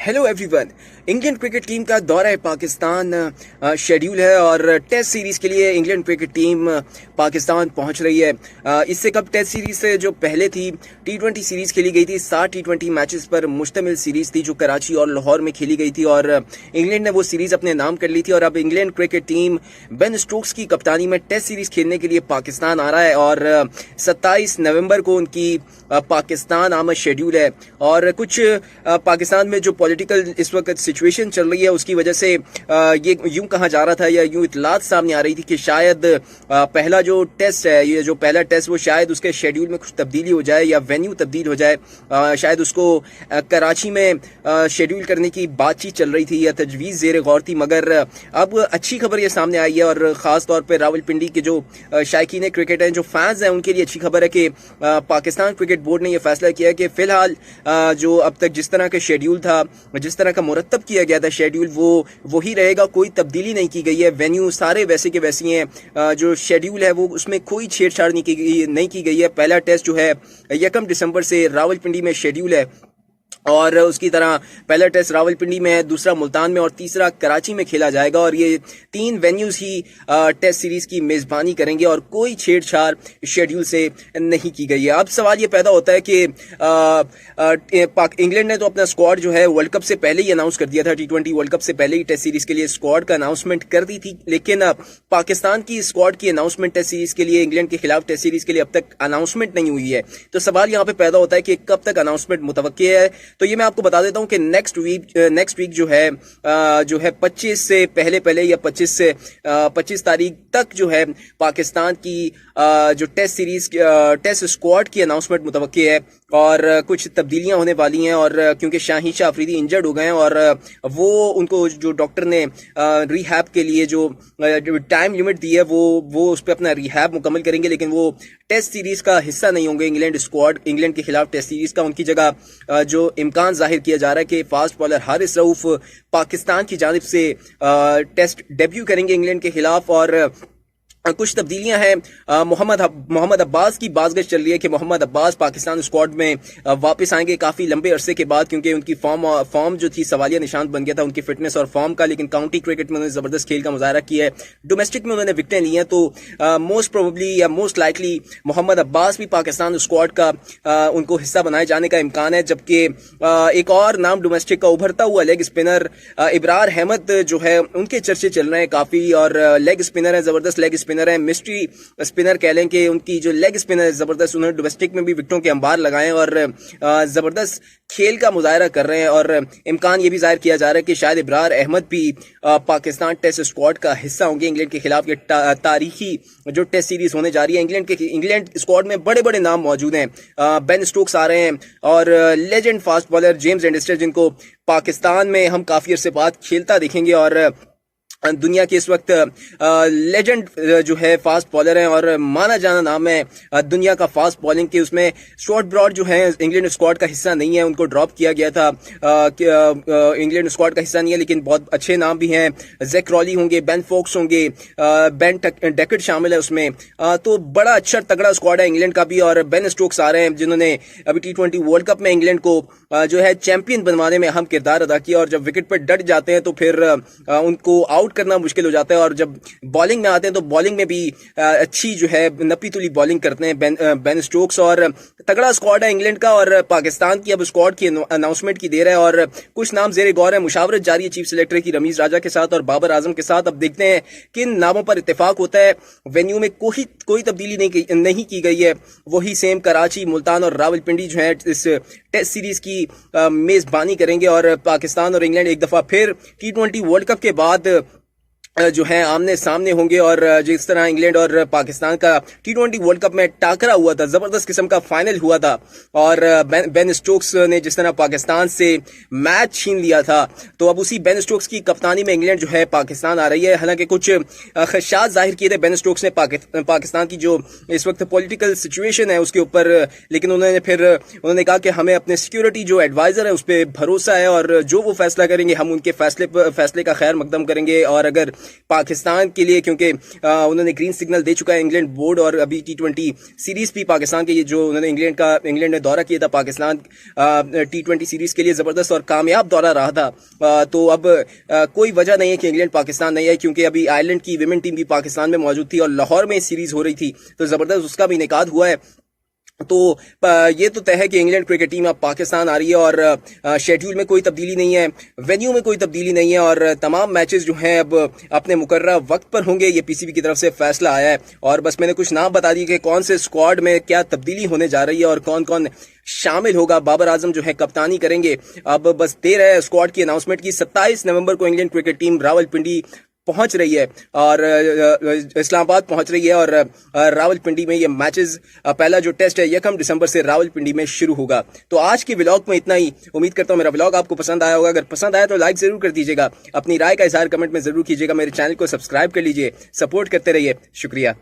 Hello everyone. England cricket team का दौरा है पाकिस्तान शेड्यूल है और टेस्ट सीरीज के लिए इंग्लैंड क्रिकेट टीम पाकिस्तान पहुंच रही है। इससे कब टेस्ट सीरीज से जो पहले थी T20 सीरीज खेली गई थी, 60 T20 मैचेस पर मुश्तमिल सीरीज थी जो कराची और लाहौर में खेली गई थी और इंग्लैंड ने वो सीरीज अपने नाम कर ली थी। और अब England cricket team Ben Stokes की कप्तानी में टेस्ट सीरीज खेलने के लिए पाकिस्तान आ रहा है और 27 नवंबर को उनकी पाकिस्तान आमद शेड्यूल है। और कुछ पाकिस्तान में जो पॉलिटिकल इस वक्त सिचुएशन चल रही है उसकी वजह से ये यूं कहा जा रहा था या यूं इतलात सामने आ रही थी कि शायद पहला जो टेस्ट है, ये जो पहला टेस्ट, वो शायद उसके शेड्यूल में कुछ तब्दीली हो जाए या वेन्यू तब्दील हो जाए। शायद उसको कराची में शेड्यूल करने की बातचीत चल रही थी या तजवीज़ ज़ेर गौर थी, मगर अब अच्छी खबर ये सामने आई है और ख़ास तौर पर रावलपिंडी के जो शायकीन क्रिकेट हैं, जो फैंस हैं, उनके लिए अच्छी खबर है कि पाकिस्तान क्रिकेट बोर्ड ने यह फैसला किया है कि फ़िलहाल जो अब तक जिस तरह का शेड्यूल था, जिस तरह का मुरतब किया गया था शेड्यूल, वो वही रहेगा। कोई तब्दीली नहीं की गई है। वेन्यू सारे वैसे के वैसी हैं। जो शेड्यूल है वो उसमें कोई छेड़छाड़ नहीं की गई है। पहला टेस्ट जो है 1 दिसंबर से रावलपिंडी में शेड्यूल है और उसकी तरह पहला टेस्ट रावलपिंडी में है, दूसरा मुल्तान में और तीसरा कराची में खेला जाएगा। और ये 3 वेन्यूज ही टेस्ट सीरीज की मेजबानी करेंगे और कोई छेड़छाड़ शेड्यूल से नहीं की गई है। अब सवाल ये पैदा होता है कि इंग्लैंड ने तो अपना स्क्वाड जो है वर्ल्ड कप से पहले ही अनाउंस कर दिया था। T20 वर्ल्ड कप से पहले ही टेस्ट सीरीज के लिए स्क्वाड का अनाउंसमेंट कर दी थी, लेकिन पाकिस्तान की स्क्वाड की अनाउंसमेंट टेस्ट सीरीज के लिए, इंग्लैंड के खिलाफ टेस्ट सीरीज के लिए अब तक अनाउंसमेंट नहीं हुई है। तो सवाल यहाँ पे पैदा होता है कि कब तक अनाउंसमेंट मुतवक्की है। तो ये मैं आपको बता देता हूं कि नेक्स्ट वीक जो है 25 से पहले या 25 तारीख तक जो है पाकिस्तान की जो टेस्ट सीरीज टेस्ट स्क्वाड की अनाउंसमेंट मुतवक्की है और कुछ तब्दीलियां होने वाली हैं। और क्योंकि शाहीन शाह अफरीदी इंजर्ड हो गए हैं और वो उनको जो डॉक्टर ने रिहैब के लिए जो टाइम लिमिट दी है वो उस पर अपना रिहैब मुकम्मल करेंगे, लेकिन वो टेस्ट सीरीज का हिस्सा नहीं होंगे। इंग्लैंड के खिलाफ टेस्ट सीरीज का उनकी जगह जो इम्कान जाहिर किया जा रहा है कि फास्ट बॉलर हारिस रऊफ पाकिस्तान की जानिब से टेस्ट डेब्यू करेंगे इंग्लैंड के खिलाफ। और कुछ तब्दीलियां हैं। मोहम्मद अब्बास की बाज़गश चल रही है कि मोहम्मद अब्बास पाकिस्तान स्क्वाड में वापस आएंगे काफ़ी लंबे अरसे के बाद, क्योंकि उनकी फॉर्म जो थी सवालिया निशान बन गया था उनकी फिटनेस और फॉर्म का। लेकिन काउंटी क्रिकेट में उन्होंने ज़बरदस्त खेल का मुजाहरा किया है, डोमेस्टिक में उन्होंने विकेटें ली हैं। तो मोस्ट प्रोबेबली या मोस्ट लाइकली मोहम्मद अब्बास भी पाकिस्तान स्क्वाड का उनको हिस्सा बनाए जाने का इम्कान है। जबकि एक और नाम डोमेस्टिक का उभरता हुआ लेग स्पिनर इब्रार अहमद जो है, उनके चर्चे चल रहे हैं काफ़ी और लेग स्पिनर है, ज़बरदस्त लेग स्पिनर है, मिस्ट्री स्पिनर कह लें कि उनकी जो लेग स्पिनर है जबरदस्त। उन्होंने डोमेस्टिक में भी विकेटों के अंबार लगाए और जबरदस्त खेल का मुजाहरा कर रहे हैं। और इम्कान ये भी जाहिर किया जा रहा है कि शायद इब्रार अहमद भी पाकिस्तान टेस्ट स्क्वाड का हिस्सा होंगे इंग्लैंड के खिलाफ। ये तारीखी जो टेस्ट सीरीज होने जा रही है, इंग्लैंड स्क्वाड में बड़े बड़े नाम मौजूद हैं। बेन स्टोक्स आ रहे हैं और लेजेंड फास्ट बॉलर जेम्स एंडरस्टन, जिनको पाकिस्तान में हम काफी अरसे बाद खेलता देखेंगे और दुनिया के इस वक्त लेजेंड जो है फास्ट बॉलर हैं और माना जाना नाम है दुनिया का फास्ट बॉलिंग के। उसमें स्टुअर्ट ब्रॉड जो है इंग्लैंड स्क्वाड का हिस्सा नहीं है, उनको ड्रॉप किया गया था। इंग्लैंड स्क्वाड का हिस्सा नहीं है, लेकिन बहुत अच्छे नाम भी हैं। जैक क्रॉली होंगे, बेन फोक्स होंगे, बेन डेकेट शामिल है उसमें। तो बड़ा अच्छा तगड़ा स्क्वाड है इंग्लैंड का भी। और बेन स्टोक्स आ रहे हैं जिन्होंने अभी T20 वर्ल्ड कप में इंग्लैंड को जो है चैंपियन बनवाने में अहम किरदार अदा किया। और जब विकेट पर डट जाते हैं तो फिर उनको आउट करना मुश्किल हो जाता है। और जब बॉलिंग में आते हैं तो बॉलिंग में भी अच्छी जो है नपी तुली बॉलिंग करते हैं बेन स्टोक्स। और तगड़ा स्क्वाड है इंग्लैंड का और पाकिस्तान की अब स्क्वाड की अनाउंसमेंट की देर है और कुछ नाम जेरे गौर है। मुशावरत जारी है चीफ सेलेक्टर की रमीज राजा के साथ और बाबर आजम के साथ। अब देखते हैं किन नामों पर इत्तेफाक होता है। वेन्यू में कोई तब्दीली नहीं की गई है, वही सेम कराची, मुल्तान और रावलपिंडी जो है इस टेस्ट सीरीज की मेजबानी करेंगे। और पाकिस्तान और इंग्लैंड एक दफा फिर T20 वर्ल्ड कप के बाद जो है आमने सामने होंगे। और जिस तरह इंग्लैंड और पाकिस्तान का T20 वर्ल्ड कप में टाकरा हुआ था, जबरदस्त किस्म का फाइनल हुआ था और बेन स्टोक्स ने जिस तरह पाकिस्तान से मैच छीन लिया था, तो अब उसी बेन स्टोक्स की कप्तानी में इंग्लैंड जो है पाकिस्तान आ रही है। हालांकि कुछ खदशात जाहिर किए थे बेन स्टोक्स ने पाकिस्तान की जो इस वक्त पॉलिटिकल सिचुएशन है उसके ऊपर, लेकिन उन्होंने कहा कि हमें अपने सिक्योरिटी जो एडवाइजर है उस पर भरोसा है और जो वो फैसला करेंगे हम उनके फैसले का खैर मकदम करेंगे। और अगर पाकिस्तान के लिए, क्योंकि उन्होंने ग्रीन सिग्नल दे चुका है इंग्लैंड बोर्ड, और अभी T20 सीरीज भी पाकिस्तान के, ये जो उन्होंने इंग्लैंड ने दौरा किया था पाकिस्तान T20 सीरीज के लिए जबरदस्त और कामयाब दौरा रहा था। तो अब कोई वजह नहीं है कि इंग्लैंड पाकिस्तान नहीं आए, क्योंकि अभी आयरलैंड की विमेन टीम भी पाकिस्तान में मौजूद थी और लाहौर में सीरीज हो रही थी, तो जबरदस्त उसका भी इनेकाद हुआ है। तो ये तो तय है कि इंग्लैंड क्रिकेट टीम अब पाकिस्तान आ रही है, और शेड्यूल में कोई तब्दीली नहीं है, वेन्यू में कोई तब्दीली नहीं है, और तमाम मैचेस जो हैं अब अपने मुकर्रर वक्त पर होंगे। ये पीसीबी की तरफ से फैसला आया है, और बस मैंने कुछ नाम बता दिए कि कौन से स्क्वाड में क्या तब्दीली होने जा रही है और कौन कौन शामिल होगा। बाबर आजम जो है कप्तानी करेंगे। अब बस देर है स्क्वाड की अनाउंसमेंट की। 27 नवंबर को इंग्लैंड क्रिकेट टीम रावलपिंडी पहुंच रही है, और इस्लामाबाद पहुंच रही है, और रावलपिंडी में ये मैचेस, पहला जो टेस्ट है 1 दिसंबर से रावलपिंडी में शुरू होगा। तो आज की व्लॉग में इतना ही। उम्मीद करता हूं मेरा व्लॉग आपको पसंद आया होगा। अगर पसंद आया तो लाइक जरूर कर दीजिएगा, अपनी राय का इजहार कमेंट में जरूर कीजिएगा, मेरे चैनल को सब्सक्राइब कर लीजिए, सपोर्ट करते रहिए। शुक्रिया।